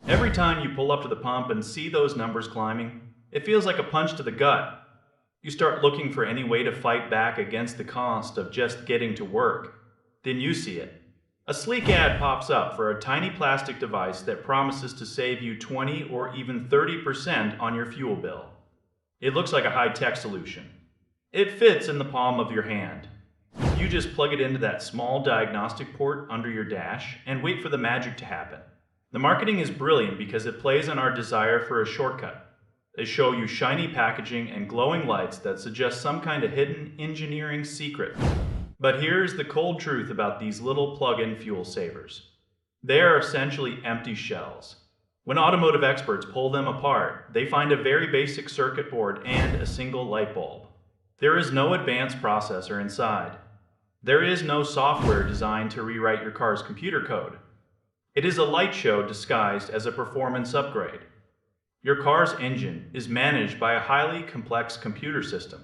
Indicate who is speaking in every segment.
Speaker 1: Every time you pull up to the pump and see those numbers climbing, it feels like a punch to the gut. You start looking for any way to fight back against the cost of just getting to work. Then you see it. A sleek ad pops up for a tiny plastic device that promises to save you 20 or even 30% on your fuel bill. It looks like a high-tech solution. It fits in the palm of your hand. You just plug it into that small diagnostic port under your dash and wait for the magic to happen. The marketing is brilliant because it plays on our desire for a shortcut. They show you shiny packaging and glowing lights that suggest some kind of hidden engineering secret. But here's the cold truth about these little plug-in fuel savers. They are essentially empty shells. When automotive experts pull them apart, they find a very basic circuit board and a single light bulb. There is no advanced processor inside. There is no software designed to rewrite your car's computer code. It is a light show disguised as a performance upgrade. Your car's engine is managed by a highly complex computer system.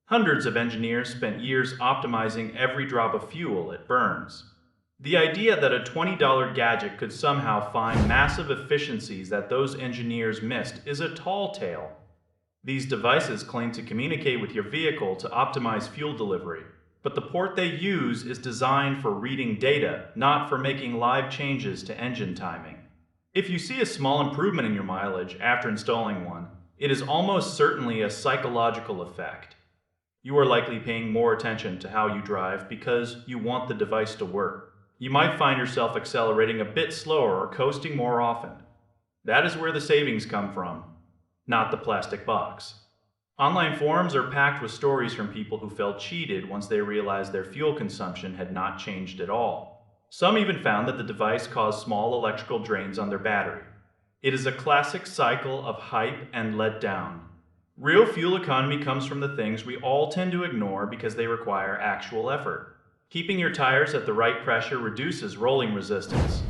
Speaker 1: Hundreds of engineers spent years optimizing every drop of fuel it burns. The idea that a $20 gadget could somehow find massive efficiencies that those engineers missed is a tall tale. These devices claim to communicate with your vehicle to optimize fuel delivery, but the port they use is designed for reading data, not for making live changes to engine timing. If you see a small improvement in your mileage after installing one, it is almost certainly a psychological effect. You are likely paying more attention to how you drive because you want the device to work. You might find yourself accelerating a bit slower or coasting more often. That is where the savings come from, not the plastic box. Online forums are packed with stories from people who felt cheated once they realized their fuel consumption had not changed at all. Some even found that the device caused small electrical drains on their battery. It is a classic cycle of hype and letdown. Real fuel economy comes from the things we all tend to ignore because they require actual effort. Keeping your tires at the right pressure reduces rolling resistance.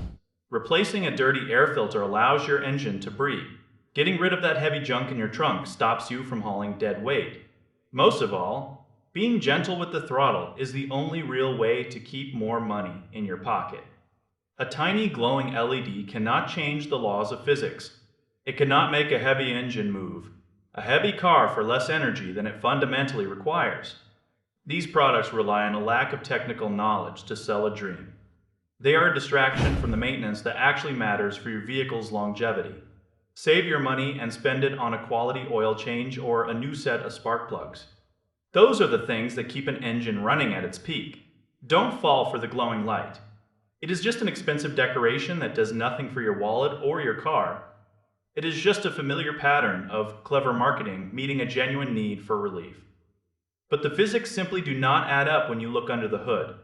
Speaker 1: Replacing a dirty air filter allows your engine to breathe. Getting rid of that heavy junk in your trunk stops you from hauling dead weight. Most of all, being gentle with the throttle is the only real way to keep more money in your pocket. A tiny glowing LED cannot change the laws of physics. It cannot make a heavy engine move. A heavy car for less energy than it fundamentally requires. These products rely on a lack of technical knowledge to sell a dream. They are a distraction from the maintenance that actually matters for your vehicle's longevity. Save your money and spend it on a quality oil change or a new set of spark plugs. Those are the things that keep an engine running at its peak. Don't fall for the glowing light. It is just an expensive decoration that does nothing for your wallet or your car. It is just a familiar pattern of clever marketing meeting a genuine need for relief. But the physics simply do not add up when you look under the hood.